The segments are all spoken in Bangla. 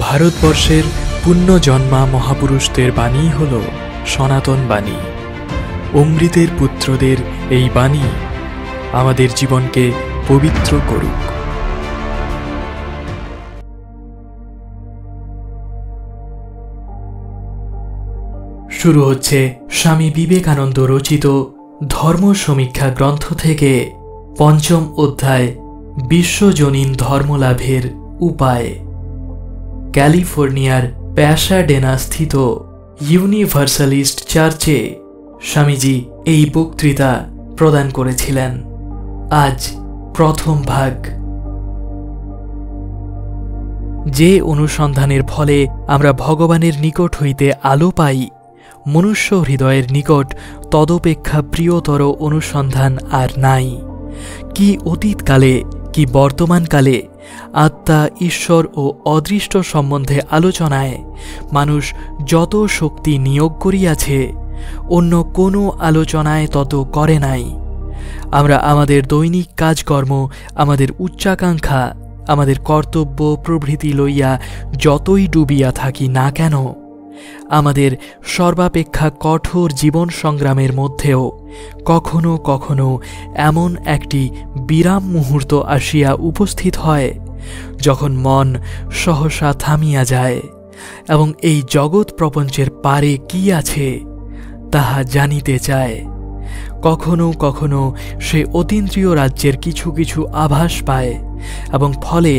ভারতবর্ষের পুণ্যজন্মা মহাপুরুষদের বাণী হল সনাতন বাণী। অমৃতের পুত্রদের এই বাণী আমাদের জীবনকে পবিত্র করুক। শুরু হচ্ছে স্বামী বিবেকানন্দ রচিত ধর্ম সমীক্ষা গ্রন্থ থেকে পঞ্চম অধ্যায়, বিশ্বজনীন ধর্মলাভের উপায়। ক্যালিফোর্নিয়ার প্যাসাডেনা স্থিত ইউনিভার্সালিস্ট চার্চে স্বামীজি এই বক্তৃতা প্রদান করেছিলেন। আজ প্রথম ভাগ। যে অনুসন্ধানের ফলে আমরা ভগবানের নিকট হইতে আলো পাই, মনুষ্য হৃদয়ের নিকট তদপেক্ষা প্রিয়তর অনুসন্ধান আর নাই। কি অতীতকালে কি বর্তমানকালে আত্মা, ঈশ্বর ও অদৃষ্ট সম্বন্ধে আলোচনায় মানুষ যত শক্তি নিয়োগ করিয়াছে, অন্য কোনো আলোচনায় তত করে নাই। আমরা আমাদের দৈনিক কাজকর্ম, আমাদের উচ্চাকাঙ্ক্ষা, আমাদের কর্তব্য প্রভৃতি লইয়া যতই ডুবিয়া থাকি না কেন, আমাদের সর্বাপেক্ষা কঠোর জীবন সংগ্রামের মধ্যেও কখনো কখনো এমন একটি বিরাম মুহূর্ত আসিয়া উপস্থিত হয়, যখন মন সহসা থামিয়া যায় এবং এই জগৎ প্রপঞ্চের পারে কি আছে তাহা জানিতে চায়। কখনো কখনো সে অতীন্দ্রিয় রাজ্যের কিছু কিছু আভাস পায় এবং ফলে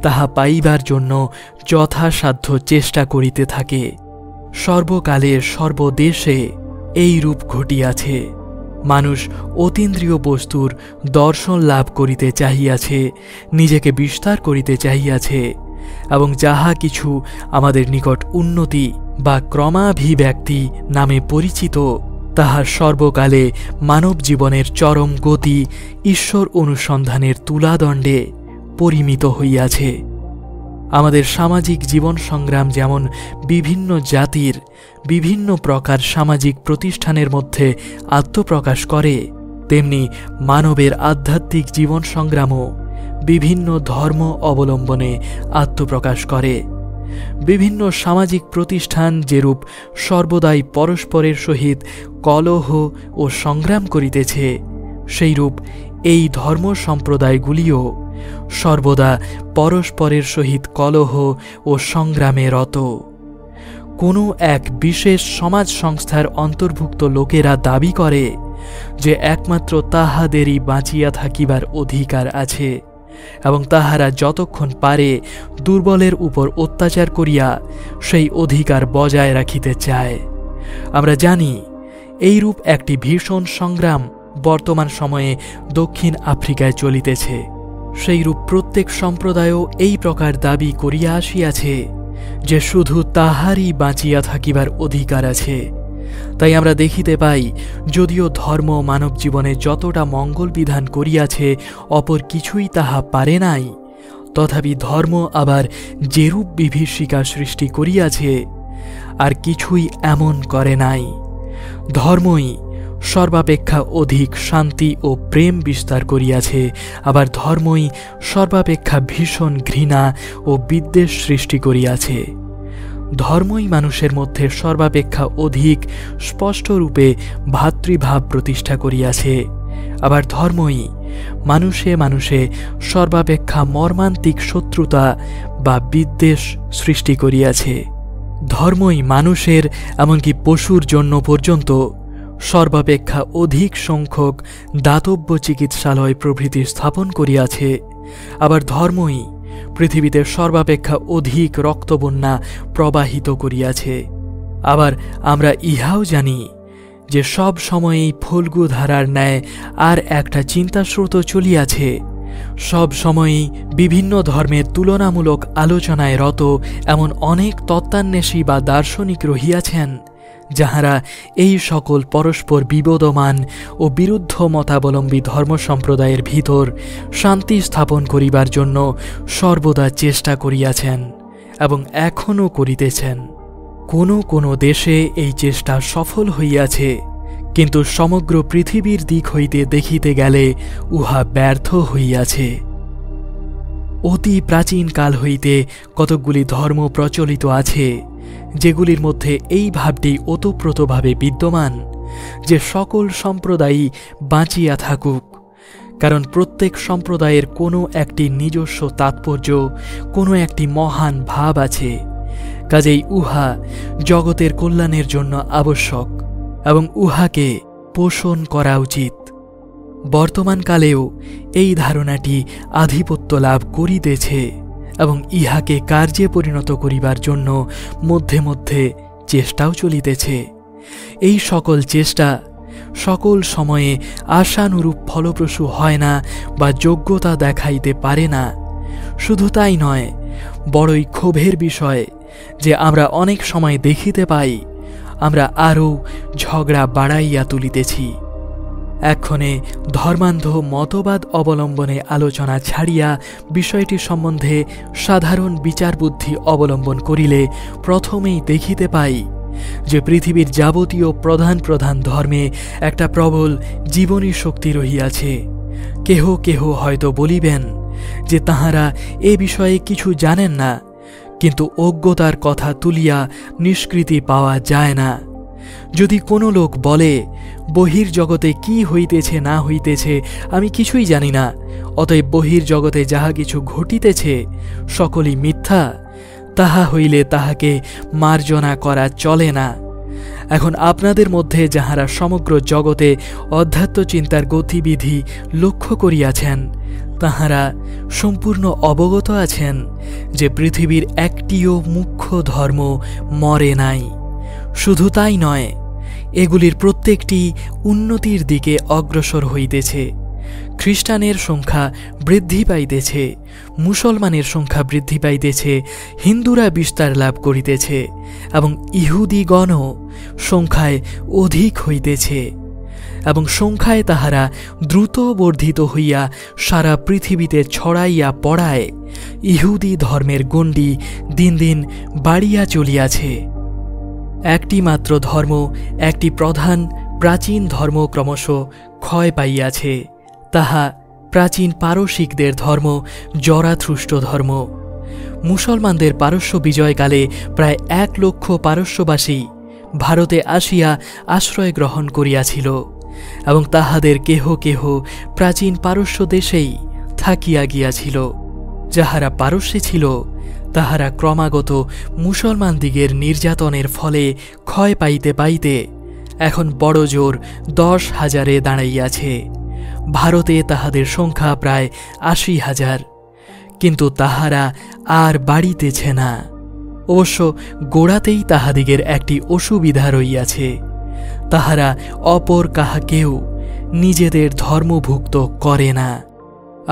তাহা পাইবার জন্য যথাসাধ্য চেষ্টা করিতে থাকে। সর্বকালে সর্বদেশে এই রূপ ঘটিয়াছে। মানুষ অতীন্দ্রিয় বস্তুর দর্শন লাভ করিতে চাহিয়াছে, নিজেকে বিস্তার করিতে চাহিয়াছে এবং যাহা কিছু আমাদের নিকট উন্নতি বা ক্রমাভিব্যক্তি নামে পরিচিত, তাহা সর্বকালে মানব জীবনের চরম গতি ঈশ্বর অনুসন্ধানের তুলাদণ্ডে পরিমিত হইয়াছে। আমাদের সামাজিক জীবন সংগ্রাম যেমন বিভিন্ন জাতির বিভিন্ন প্রকার সামাজিক প্রতিষ্ঠানের মধ্যে আত্মপ্রকাশ করে, তেমনি মানবের আধ্যাত্মিক জীবন সংগ্রামও বিভিন্ন ধর্ম অবলম্বনে আত্মপ্রকাশ করে। বিভিন্ন সামাজিক প্রতিষ্ঠান যেরূপ সর্বদাই পরস্পরের সহিত কলহ ও সংগ্রাম করিতেছে, সেইরূপ এই ধর্ম সম্প্রদায়গুলিও সর্বদা পরস্পরের সহিত কলহ ও সংগ্রামে রত। কোনো এক বিশেষ সমাজ সংস্থার অন্তর্ভুক্ত লোকেরা দাবি করে যে একমাত্র তাহাদেরই বাঁচিয়া থাকিবার অধিকার আছে এবং তাহারা যতক্ষণ পারে দুর্বলের উপর অত্যাচার করিয়া সেই অধিকার বজায় রাখিতে চায়। আমরা জানি এইরূপ একটি ভীষণ সংগ্রাম বর্তমান সময়ে দক্ষিণ আফ্রিকায় চলিতেছে। সেইরূপ প্রত্যেক সম্প্রদায়ও এই প্রকার দাবি করিয়া আসিয়াছে যে শুধু তাহারই বাঁচিয়া থাকিবার অধিকার আছে। তাই আমরা দেখিতে পাই, যদিও ধর্ম মানব জীবনে যতটা মঙ্গল বিধান করিয়াছে, অপর কিছুই তাহা পারে নাই, তথাপি ধর্ম আবার যেরূপ বিভীষিকা সৃষ্টি করিয়াছে, আর কিছুই এমন করে নাই। ধর্মই সর্বাপেক্ষা অধিক শান্তি ও প্রেম বিস্তার করিয়াছে, আবার ধর্মই সর্বাপেক্ষা ভীষণ ঘৃণা ও বিদ্বেষ সৃষ্টি করিয়াছে। ধর্মই মানুষের মধ্যে সর্বাপেক্ষা অধিক স্পষ্টরূপে ভ্রাতৃভাব প্রতিষ্ঠা করিয়াছে, আবার ধর্মই মানুষে মানুষে সর্বাপেক্ষা মর্মান্তিক শত্রুতা বা বিদ্বেষ সৃষ্টি করিয়াছে। ধর্মই মানুষের এমনকি পশুর জন্য পর্যন্ত সর্বাপেক্ষা অধিক সংখ্যক দাতব্য চিকিৎসালয় প্রভৃতি স্থাপন করিয়াছে, আবার ধর্মই পৃথিবীতে সর্বাপেক্ষা অধিক রক্তবন্যা প্রবাহিত করিয়াছে। আবার আমরা ইহাও জানি যে সব সময়েই ফল্গু ধারার ন্যায় আর একটা চিন্তাস্রোত চলিয়াছে। সব সময়েই বিভিন্ন ধর্মের তুলনামূলক আলোচনায় রত এমন অনেক তত্ত্বান্বেষী বা দার্শনিক রহিয়াছেন, যাহারা এই সকল পরস্পর বিবদমান ও বিরুদ্ধ মতাবলম্বী ধর্ম সম্প্রদায়ের ভিতর শান্তি স্থাপন করিবার জন্য সর্বদা চেষ্টা করিয়াছেন এবং এখনও করিতেছেন। কোনো কোনো দেশে এই চেষ্টা সফল হইয়াছে, কিন্তু সমগ্র পৃথিবীর দিক হইতে দেখিতে গেলে উহা ব্যর্থ হইয়াছে। অতি প্রাচীন কাল হইতে কতকগুলি ধর্ম প্রচলিত আছে, যেগুলির মধ্যে এই ভাবটি ওতপ্রোতভাবে বিদ্যমান যে সকল সম্প্রদায়ই বাঁচিয়া থাকুক, কারণ প্রত্যেক সম্প্রদায়ের কোনো একটি নিজস্ব তাৎপর্য, কোনো একটি মহান ভাব আছে। কাজেই উহা জগতের কল্যাণের জন্য আবশ্যক এবং উহাকে পোষণ করা উচিত। বর্তমানকালেও এই ধারণাটি আধিপত্য লাভ করিতেছে এবং ইহাকে কার্যে পরিণত করিবার জন্য মধ্যে মধ্যে চেষ্টাও চলিতেছে। এই সকল চেষ্টা সকল সময়ে আশানুরূপ ফলপ্রসূ হয় না বা যোগ্যতা দেখাইতে পারে না। শুধু তাই নয়, বড়ই ক্ষোভের বিষয় যে আমরা অনেক সময় দেখিতে পাই আমরা আরও ঝগড়া বাড়াইয়া তুলিতেছি। এক্ষণে ধর্মান্ধ মতবাদ অবলম্বনে আলোচনা ছাড়িয়া বিষয়টি সম্বন্ধে সাধারণ বিচার বুদ্ধি অবলম্বন করিলে প্রথমেই দেখিতে পাই যে পৃথিবীর যাবতীয় প্রধান প্রধান ধর্মে একটা প্রবল জীবনী শক্তি রহিয়াছে। কেহ কেহ হয়তো বলিবেন যে তাহারা এ বিষয়ে কিছু জানেন না, কিন্তু অজ্ঞতার কথা তুলিয়া নিষ্কৃতি পাওয়া যায় না। যদি কোনো লোক বলে বহির্জগতে কি হইতেছে না হইতেছে আমি কিছুই জানি না, অতএব বহির্জগতে যাহা কিছু ঘটিতেছে সকলই মিথ্যা, তাহা হইলে তাহাকে মার্জনা করা চলে না। এখন আপনাদের মধ্যে যাহারা সমগ্র জগতে অধ্যাত্ম চিন্তার গতিবিধি লক্ষ্য করিয়াছেন, তাহারা সম্পূর্ণ অবগত আছেন যে পৃথিবীর একটিও মুখ্য ধর্ম মরে নাই। শুধু তাই নয়, এগুলির প্রত্যেকটি উন্নতির দিকে অগ্রসর হইতেছে। খ্রিস্টানের সংখ্যা বৃদ্ধি পাইতেছে, মুসলমানের সংখ্যা বৃদ্ধি পাইতেছে, হিন্দুরা বিস্তার লাভ করিতেছে এবং ইহুদিগণও সংখ্যায় অধিক হইতেছে এবং সংখ্যায় তাহারা দ্রুত বর্ধিত হইয়া সারা পৃথিবীতে ছড়াইয়া পড়ায় ইহুদি ধর্মের গণ্ডি দিন দিন বাড়িয়া চলিয়াছে। একটি মাত্র ধর্ম, একটি প্রধান প্রাচীন ধর্ম ক্রমশ ক্ষয় পাইয়াছে, তাহা প্রাচীন পারসিকদের ধর্ম, জরাথ্রুষ্ট ধর্ম। মুসলমানদের পারস্য বিজয়কালে প্রায় 1 লক্ষ পারস্যবাসী ভারতে আসিয়া আশ্রয় গ্রহণ করিয়াছিল এবং তাহাদের কেহ কেহ প্রাচীন পারস্য দেশেই থাকিয়া গিয়াছিল। যাহারা পারস্যে ছিল তাহারা ক্রমাগত মুসলমানদিগের নির্যাতনের ফলে ক্ষয় পাইতে পাইতে এখন বড় জোর 10,000-এ দাঁড়াইয়াছে। ভারতে তাহাদের সংখ্যা প্রায় 80,000, কিন্তু তাহারা আর বাড়িতেছে না। অবশ্য গোড়াতেই তাহাদিগের একটি অসুবিধা রইয়াছে, তাহারা অপর কাহাকেও নিজেদের ধর্মভুক্ত করে না।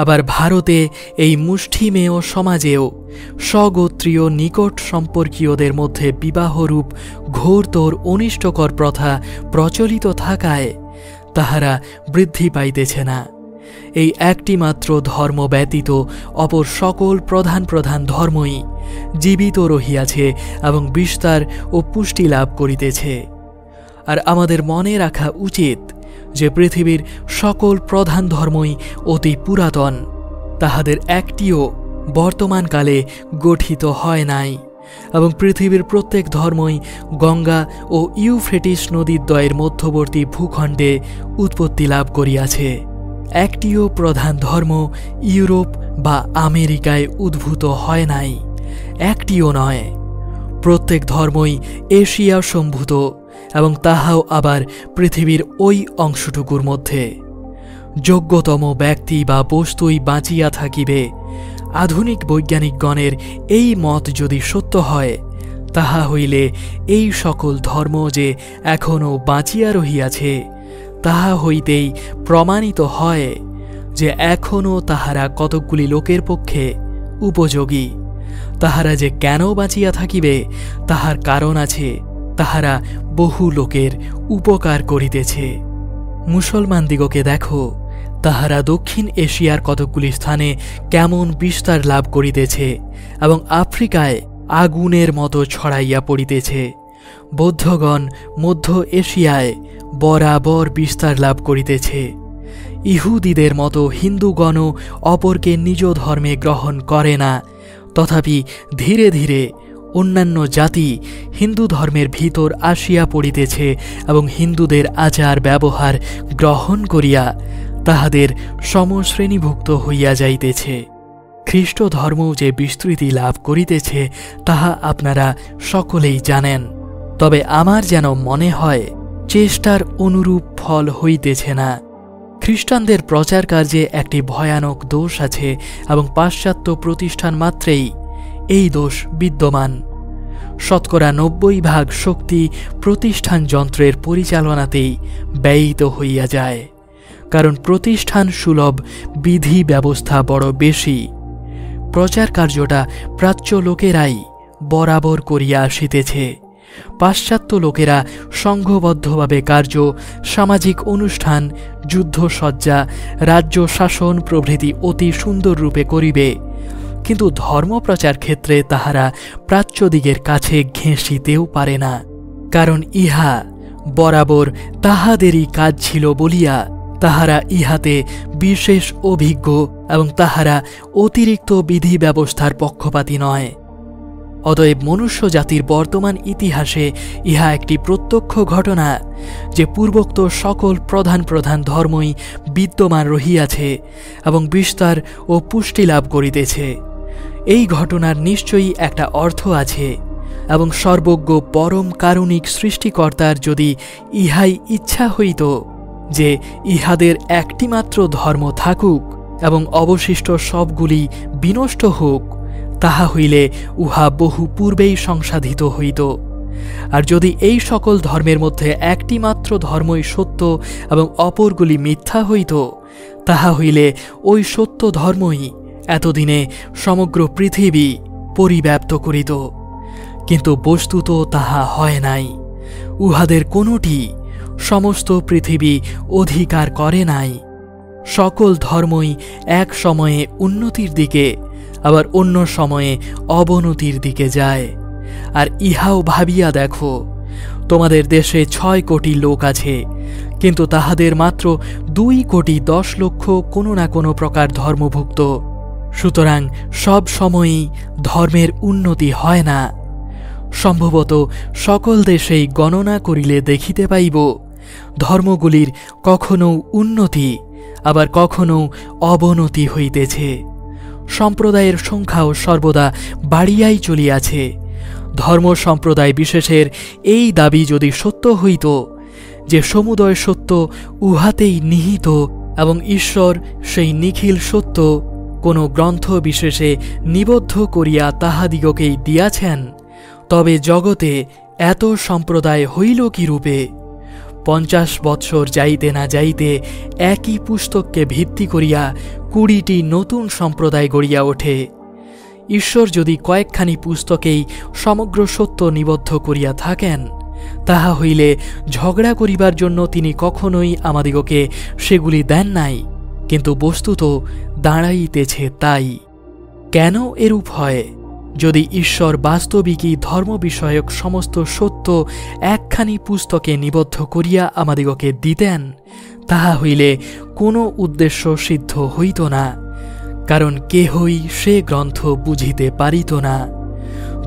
আবার ভারতে এই মুষ্টিমেয় সমাজেও স্বগোত্রীয় নিকট সম্পর্কীয়দের মধ্যে বিবাহরূপ ঘোরতর অনিষ্টকর প্রথা প্রচলিত থাকায় তাহারা বৃদ্ধি পাইতেছে না। এই একটি মাত্র ধর্ম ব্যতীত অপর সকল প্রধান প্রধান ধর্মই জীবিত রহিয়াছে এবং বিস্তার ও পুষ্টি লাভ করিতেছে। আর আমাদের মনে রাখা উচিত যে পৃথিবীর সকল প্রধান ধর্মই অতি পুরাতন, তাহাদের একটিও বর্তমানকালে গঠিত হয় নাই এবং পৃথিবীর প্রত্যেক ধর্মই গঙ্গা ও ইউফ্রেটিস নদীদ্বয়ের মধ্যবর্তী ভূখণ্ডে উৎপত্তি লাভ করিয়াছে। একটিও প্রধান ধর্ম ইউরোপ বা আমেরিকায় উদ্ভূত হয় নাই, একটিও নয়। প্রত্যেক ধর্মই এশিয়া সম্ভূত এবং তাহাও আবার পৃথিবীর ওই অংশটুকুর মধ্যে। যোগ্যতম ব্যক্তি বা বস্তুই বাঁচিয়া থাকিবে, আধুনিক বৈজ্ঞানিকগণের এই মত যদি সত্য হয়, তাহা হইলে এই সকল ধর্ম যে এখনও বাঁচিয়া রহিয়াছে, তাহা হইতেই প্রমাণিত হয় যে এখনও তাহারা কতকগুলি লোকের পক্ষে উপযোগী। তাহারা যে কেন বাঁচিয়া থাকিবে তাহার কারণ আছে, তাহারা বহু লোকের উপকার করিতেছে। মুসলমানদিগকে দেখো, তাহারা দক্ষিণ এশিয়ার কতকগুলি স্থানে কেমন বিস্তার লাভ করিতেছে এবং আফ্রিকায় আগুনের মতো ছড়াইয়া পড়িতেছে। বৌদ্ধগণ মধ্য এশিয়ায় বরাবর বিস্তার লাভ করিতেছে। ইহুদিদের মতো হিন্দুগণও অপরকে নিজ ধর্মে গ্রহণ করে না, তথাপি ধীরে ধীরে অন্যান্য জাতি হিন্দু ধর্মের ভিতর আসিয়া পড়িতেছে এবং হিন্দুদের আচার ব্যবহার গ্রহণ করিয়া তাহাদের সমশ্রেণীভুক্ত হইয়া যাইতেছে। খ্রিস্ট ধর্ম যে বিস্তৃতি লাভ করিতেছে তাহা আপনারা সকলেই জানেন। তবে আমার যেন মনে হয় চেষ্টার অনুরূপ ফল হইতেছে না। খ্রিস্টানদের প্রচার কার্যে একটি ভয়ানক দোষ আছে এবং পাশ্চাত্য প্রতিষ্ঠান মাত্রেই এই দোষ বিদ্যমান। শতকরা 90% শক্তি প্রতিষ্ঠান যন্ত্রের পরিচালনাতেই ব্যয়িত হইয়া যায়, কারণ প্রতিষ্ঠান সুলভ বিধি ব্যবস্থা বড় বেশি। প্রচার কার্যটা প্রাচ্য লোকেরাই বরাবর করিয়া আসিতেছে। পাশ্চাত্য লোকেরা সংঘবদ্ধভাবে কার্য, সামাজিক অনুষ্ঠান, যুদ্ধসজ্জা, রাজ্য শাসন প্রভৃতি অতি সুন্দর রূপে করিবে, কিন্তু ধর্মপ্রচার ক্ষেত্রে তাহারা প্রাচ্যদিগের কাছে ঘেঁষিতেও পারে না, কারণ ইহা বরাবর তাহাদেরই কাজ ছিল বলিয়া তাহারা ইহাতে বিশেষ অভিজ্ঞ এবং তাহারা অতিরিক্ত বিধি ব্যবস্থার পক্ষপাতী নয়। অতএব মনুষ্য জাতির বর্তমান ইতিহাসে ইহা একটি প্রত্যক্ষ ঘটনা যে পূর্বোক্ত সকল প্রধান প্রধান ধর্মই বিদ্যমান রহিয়াছে এবং বিস্তার ও পুষ্টি লাভ করিতেছে। এই ঘটনার নিশ্চয়ই একটা অর্থ আছে এবং সর্বজ্ঞ পরম কারুণিক সৃষ্টিকর্তার যদি ইহাই ইচ্ছা হইত যে ইহাদের একটিমাত্র ধর্ম থাকুক এবং অবশিষ্ট সবগুলি বিনষ্ট হোক, তাহা হইলে উহা বহু পূর্বেই সংসাধিত হইত। আর যদি এই সকল ধর্মের মধ্যে একটিমাত্র ধর্মই সত্য এবং অপরগুলি মিথ্যা হইত, তাহা হইলে ওই সত্য ধর্মই এতদিনে সমগ্র পৃথিবী পরিব্যাপ্ত করিত। কিন্তু বস্তুত তাহা হয় নাই। উহাদের কোনোটি সমস্ত পৃথিবী অধিকার করে নাই। সকল ধর্মই এক সময়ে উন্নতির দিকে আবার অন্য সময়ে অবনতির দিকে যায়। আর ইহাও ভাবিয়া দেখো, তোমাদের দেশে 6 কোটি লোক আছে, কিন্তু তাহাদের মাত্র 2,10,00,000 কোনো না কোনো প্রকার ধর্মভুক্ত। সুতরাং সব সময়ই ধর্মের উন্নতি হয় না। সম্ভবত সকল দেশেই গণনা করিলে দেখিতে পাইব ধর্মগুলির কখনও উন্নতি আবার কখনও অবনতি হইতেছে। সম্প্রদায়ের সংখ্যাও সর্বদা বাড়িয়াই চলিয়াছে। ধর্ম সম্প্রদায় বিশেষের এই দাবি যদি সত্য হইত যে সমুদয় সত্য উহাতেই নিহিত এবং ঈশ্বর সেই নিখিল সত্য কোনো গ্রন্থ বিশেষে নিবদ্ধ করিয়া তাহাদিগকেই দিয়াছেন, তবে জগতে এত সম্প্রদায় হইল কি রূপে? 50 বৎসর যাইতে না যাইতে একই পুস্তককে ভিত্তি করিয়া 20টি নতুন সম্প্রদায় গড়িয়া ওঠে। ঈশ্বর যদি কয়েকখানি পুস্তকেই সমগ্র সত্য নিবদ্ধ করিয়া থাকেন, তাহা হইলে ঝগড়া করিবার জন্য তিনি কখনোই আমাদিগকে সেগুলি দেন নাই, কিন্তু বস্তুত দাঁড়াইতেছে তাই। কেন এরূপ হয়? যদি ঈশ্বর বাস্তবিকই ধর্ম বিষয়ক সমস্ত সত্য একখানি পুস্তকে নিবদ্ধ করিয়া আমাদিগকে দিতেন, তাহা হইলে কোনো উদ্দেশ্য সিদ্ধ হইত না, কারণ কেহই সে গ্রন্থ বুঝিতে পারিত না।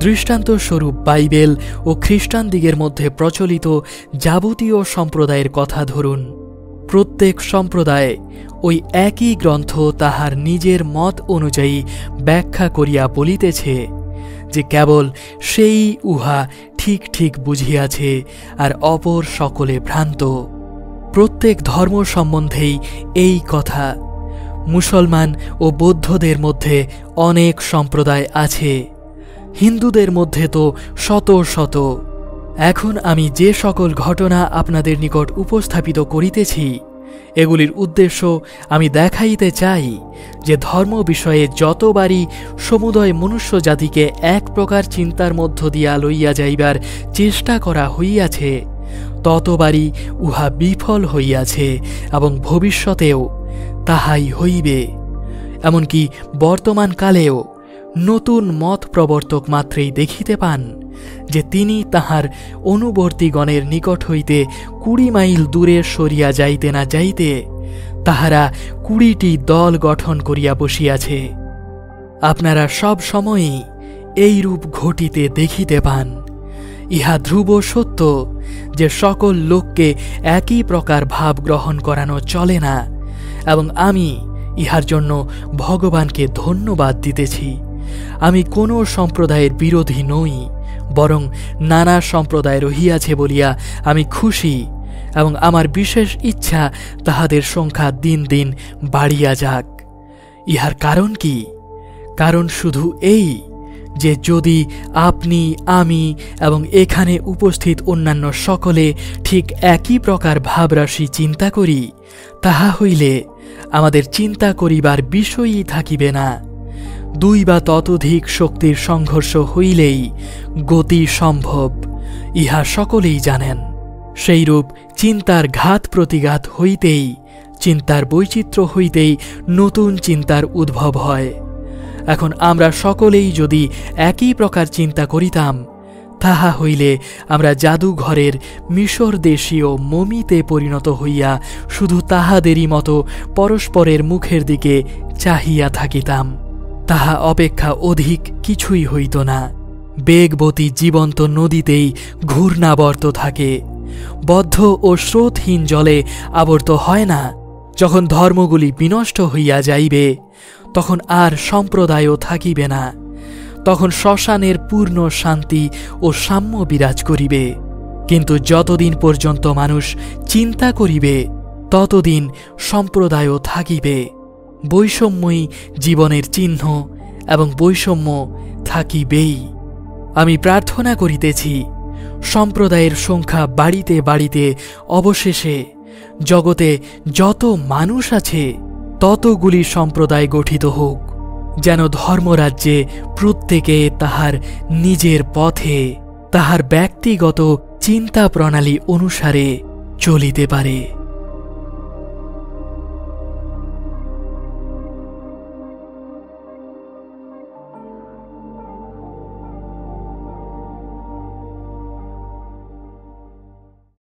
দৃষ্টান্তস্বরূপ বাইবেল ও খ্রিস্টানদিগের মধ্যে প্রচলিত যাবতীয় সম্প্রদায়ের কথা ধরুন। প্রত্যেক সম্প্রদায় ওই একই গ্রন্থ তাহার নিজের মত অনুযায়ী ব্যাখ্যা করিয়া বলিতেছে যে কেবল সেই উহা ঠিক ঠিক বুঝিয়াছে আর অপর সকলে ভ্রান্ত। প্রত্যেক ধর্ম সম্বন্ধেই এই কথা। মুসলমান ও বৌদ্ধদের মধ্যে অনেক সম্প্রদায় আছে, হিন্দুদের মধ্যে তো শত শত। এখন আমি যে সকল ঘটনা আপনাদের নিকট উপস্থাপিত করিতেছি, এগুলির উদ্দেশ্য আমি দেখাইতে চাই যে ধর্ম বিষয়ে যতবারই সমুদয় মনুষ্য জাতিকে এক প্রকার চিন্তার মধ্য দিয়া লইয়া যাইবার চেষ্টা করা হইয়াছে, ততবারই উহা বিফল হইয়াছে এবং ভবিষ্যতেও তাহাই হইবে। এমনকি বর্তমান কালেও নতুন মত প্রবর্তক মাত্রেই দেখিতে পান যে তিনি তাহার অনুবর্তীগণের নিকট হইতে 20 মাইল দূরে সরিয়া যাইতে না যাইতে তাহারা 20টি দল গঠন করিয়া বসিয়াছে। আপনারা সব সময়ই এইরূপ ঘটিতে দেখিতে পান। ইহা ধ্রুব সত্য যে সকল লোককে একই প্রকার ভাব গ্রহণ করানো চলে না, এবং আমি ইহার জন্য ভগবানকে ধন্যবাদ দিতেছি। আমি কোনো সম্প্রদায়ের বিরোধী নই, বরং নানা সম্প্রদায় রহিয়াছে বলিয়া আমি খুশি, এবং আমার বিশেষ ইচ্ছা তাহাদের সংখ্যা দিন দিন বাড়িয়া যাক। ইহার কারণ কি? কারণ শুধু এই যে যদি আপনি, আমি এবং এখানে উপস্থিত অন্যান্য সকলে ঠিক একই প্রকার ভাবরাশি চিন্তা করি, তাহা হইলে আমাদের চিন্তা করিবার বিষয়ই থাকিবে না। 2 বা ততোধিক শক্তির সংঘর্ষ হইলেই গতি সম্ভব, ইহা সকলেই জানেন। সেইরূপ চিন্তার ঘাত প্রতিঘাত হইতেই, চিন্তার বৈচিত্র্য হইতেই নতুন চিন্তার উদ্ভব হয়। এখন আমরা সকলেই যদি একই প্রকার চিন্তা করিতাম, তাহা হইলে আমরা জাদুঘরের মিশর দেশীয় মমিতে পরিণত হইয়া শুধু তাহাদেরই মতো পরস্পরের মুখের দিকে চাহিয়া থাকিতাম। তাহা অপেক্ষা অধিক কিছুই হইত না। বেগবতী জীবন্ত নদীতেই ঘূর্ণাবর্ত থাকে, বদ্ধ ও স্রোতহীন জলে আবর্ত হয় না। যখন ধর্মগুলি বিনষ্ট হইয়া যাইবে, তখন আর সম্প্রদায়ও থাকিবে না। তখন শ্মশানের পূর্ণ শান্তি ও সাম্য বিরাজ করিবে। কিন্তু যতদিন পর্যন্ত মানুষ চিন্তা করিবে, ততদিন সম্প্রদায়ও থাকিবে। বৈষম্যই জীবনের চিহ্ন, এবং বৈষম্য থাকিবেই। আমি প্রার্থনা করিতেছি, সম্প্রদায়ের সংখ্যা বাড়িতে বাড়িতে অবশেষে জগতে যত মানুষ আছে ততগুলি সম্প্রদায় গঠিত হোক, যেন ধর্মরাজ্যে প্রত্যেকে তাহার নিজের পথে, তাহার ব্যক্তিগত চিন্তা প্রণালী অনুসারে চলিতে পারে।